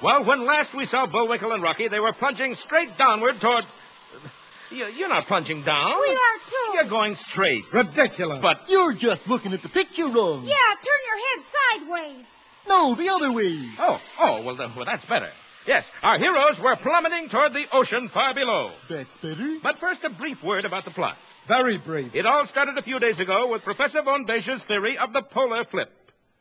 Well, when last we saw Bullwinkle and Rocky, they were plunging straight downward toward... You're not plunging down. We are, too. You're going straight. Ridiculous. But... You're just looking at the picture wrong. Yeah, turn your head sideways. No, the other way. Oh, well, that's better. Yes, our heroes were plummeting toward the ocean far below. That's better. But first, a brief word about the plot. Very brief. It all started a few days ago with Professor von Beij's theory of the polar flip.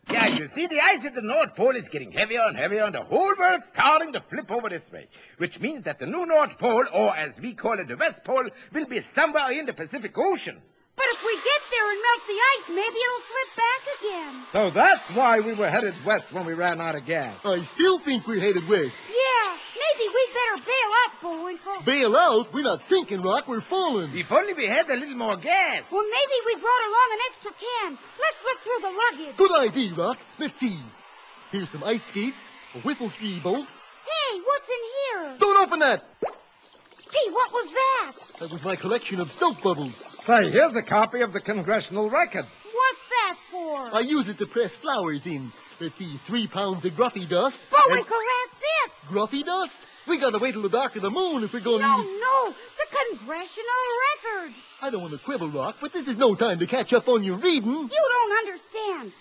Yeah, you see, the ice at the North Pole is getting heavier and heavier, and the whole world's starting to flip over this way, which means that the new North Pole, or as we call it, the West Pole, will be somewhere in the Pacific Ocean. But if we get there and melt the ice, maybe it'll flip back again. So that's why we were headed west when we ran out of gas. I still think we're headed west. Yeah, maybe we'd better bail out, Bullwinkle. Bail out? We're not sinking, Rock. We're falling. If only we had a little more gas. Well, maybe we brought along an extra can. Let's look through the luggage. Good idea, Rock. Let's see. Here's some ice skates, a whiffle ski boat. Hey, what's in here? Don't open that. Gee, what was that? That was my collection of soap bubbles. Say, here's a copy of the Congressional Record. What's that for? I use it to press flowers in. Let's see, 3 pounds of gruffy dust. Bullwinkle, that's it. Gruffy dust? We gotta wait till the dark of the moon if we're going to... No, the Congressional Record. I don't want to quibble, Rock, but this is no time to catch up on your reading. You don't understand.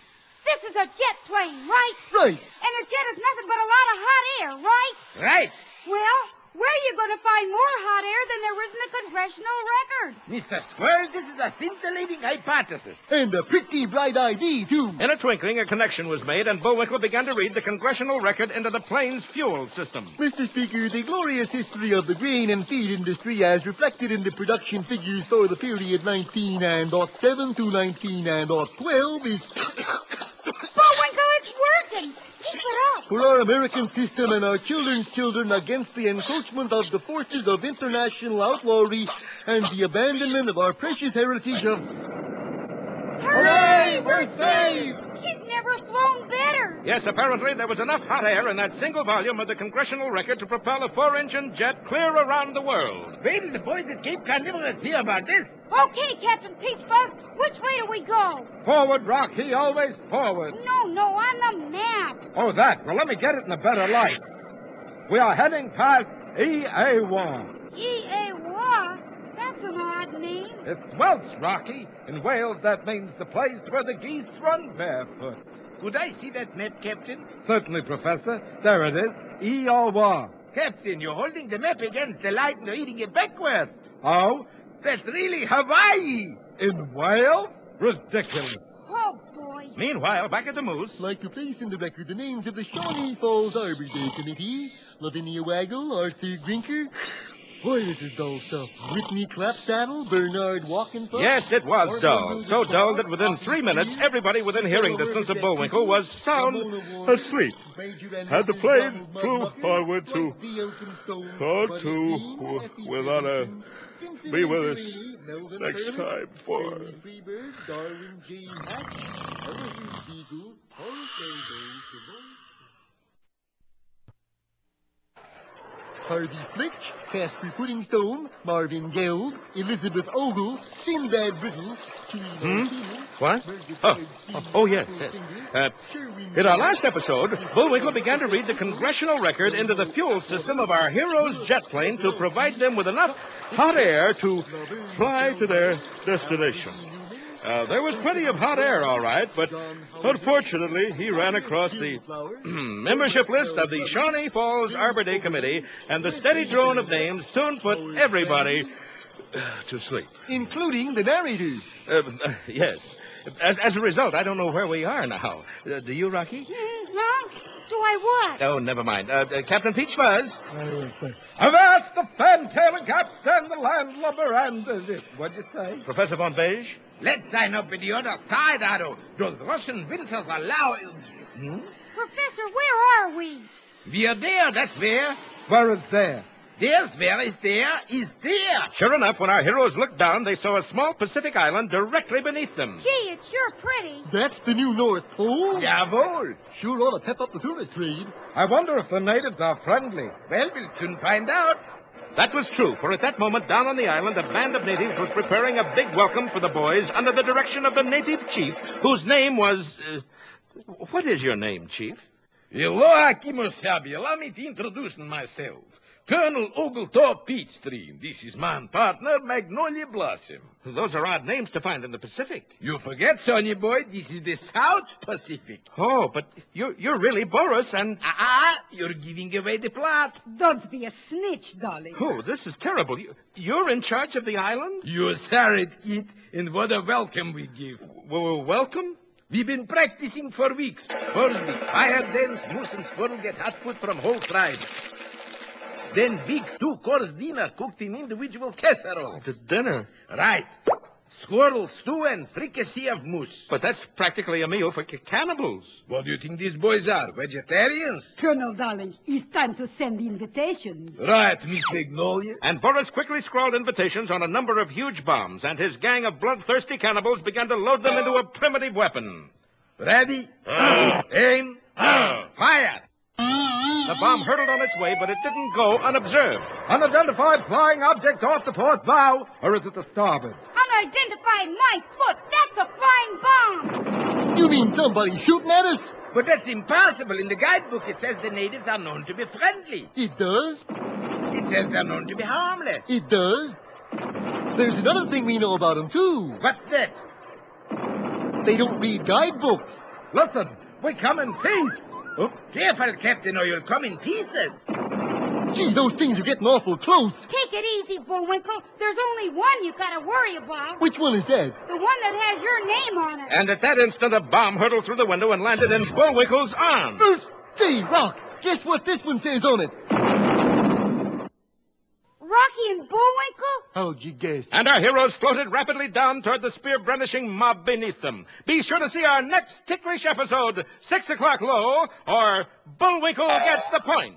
This is a jet plane, right? Right. And a jet is nothing but a lot of hot air, right? Right. Well, where are you going to find more hot air than there is in the Congressional Record? Mr. Squirrel, this is a scintillating hypothesis. And a pretty bright idea, too. In a twinkling, a connection was made, and Bullwinkle began to read the Congressional Record into the plane's fuel system. Mr. Speaker, the glorious history of the grain and feed industry as reflected in the production figures for the period 1907 to 1912 is... Bullwinkle, it's working. Keep it up. For our American system and our children's children against the encroachment of the forces of international outlawry and the abandonment of our precious heritage of... Hooray! We're saved! She's never flown better. Yes, apparently there was enough hot air in that single volume of the Congressional Record to propel a 4-engine jet clear around the world. Wait till the boys at Cape Carnivorous hear about this. Okay, Captain Peach Fuzz, which way do we go? Forward, Rocky, always forward. No, on the map. Oh, that. Well, let me get it in a better light. We are heading past EA1. EA-Wa? That's an odd name. It's Welsh, Rocky. In Wales, that means the place where the geese run barefoot. Could I see that map, Captain? Certainly, Professor. There it is. EA1. Captain, you're holding the map against the light and you're reading it backwards. Oh? That's really Hawaii. In Wales? Ridiculous. Oh, boy. Meanwhile, back at the Moose... Like to place in the record the names of the Shawnee Falls Arbor Day Committee, Lavinia Waggle, Arthur Grinker. Boy, this is dull stuff. Whitney Clapsaddle, Bernard Walkenfuss. Yes, it was dull. So dull that within 3 minutes, everybody within hearing distance of Bullwinkle was sound asleep. And the plane flew onward to without a... Be with us next time for... Harvey Flitch, Casper Puddingstone, Marvin Geld, Elizabeth Ogle, Sinbad Brittle, What? Yes. In our last episode, Bullwinkle began to read the Congressional Record into the fuel system of our heroes' jet plane to provide them with enough hot air to fly to their destination. There was plenty of hot air, all right, but unfortunately, he ran across the membership list of the Shawnee Falls Arbor Day Committee, and the steady drone of names soon put everybody to sleep. Including the narrators. Yes. As a result, I don't know where we are now. Do you, Rocky? Huh? Do I what? Oh, never mind. Captain Peach Fuzz? Avast the fantail and capstan, the landlubber, and... what'd you say? Professor von Beige? Let's sign up with the other side, Otto. Those Russian winters allow... Professor, where are we? We are there, that's where. Where is there? There's where is there. Sure enough, when our heroes looked down, they saw a small Pacific island directly beneath them. Gee, it's sure pretty. That's the new North Pole? Jawohl. Sure ought to pep up the tourist trade. I wonder if the natives are friendly. Well, we'll soon find out. That was true, for at that moment, down on the island, a band of natives was preparing a big welcome for the boys under the direction of the native chief, whose name was... what is your name, Chief? Aloha, Kimosabi. Allow me to introduce myself. Colonel Oglethorpe Peachtree. This is my partner, Magnolia Blossom. Those are odd names to find in the Pacific. You forget, Sonny boy, this is the South Pacific. Oh, but you're really Boris and... You're giving away the plot. Don't be a snitch, darling. Oh, this is terrible. You're in charge of the island? You saw it, kid, and what a welcome we give. Welcome? We've been practicing for weeks. First the fire dance, moose and squirrel get hot food from whole tribe. Then big two-course dinner cooked in individual casseroles. The dinner? Right. Squirrel stew and fricassee of moose. But that's practically a meal for cannibals. What do you think these boys are, vegetarians? Colonel, darling, it's time to send invitations. Right, Miss Magnolia. And Boris quickly scrawled invitations on a number of huge bombs, and his gang of bloodthirsty cannibals began to load them into a primitive weapon. Ready? Aim. Fire. The bomb hurtled on its way, but it didn't go unobserved. Unidentified flying object off the port bow, or is it the starboard? Unidentified my foot. That's a flying bomb. You mean somebody shooting at us? But that's impossible. In the guidebook, it says the natives are known to be friendly. It does. It says they're known to be harmless. It does. There's another thing we know about them, too. What's that? They don't read guidebooks. Listen, we come in peace. Oh, careful, Captain, or you'll come in pieces. Gee, those things are getting awful close. Take it easy, Bullwinkle. There's only one you gotta worry about. Which one is that? The one that has your name on it. And at that instant, a bomb hurtled through the window and landed in Bullwinkle's arms. Say, Rock, guess what this one says on it? Rocky and Bullwinkle? How'd you guess? And our heroes floated rapidly down toward the spear-brandishing mob beneath them. Be sure to see our next ticklish episode, 6 o'clock low, or Bullwinkle Gets the Point.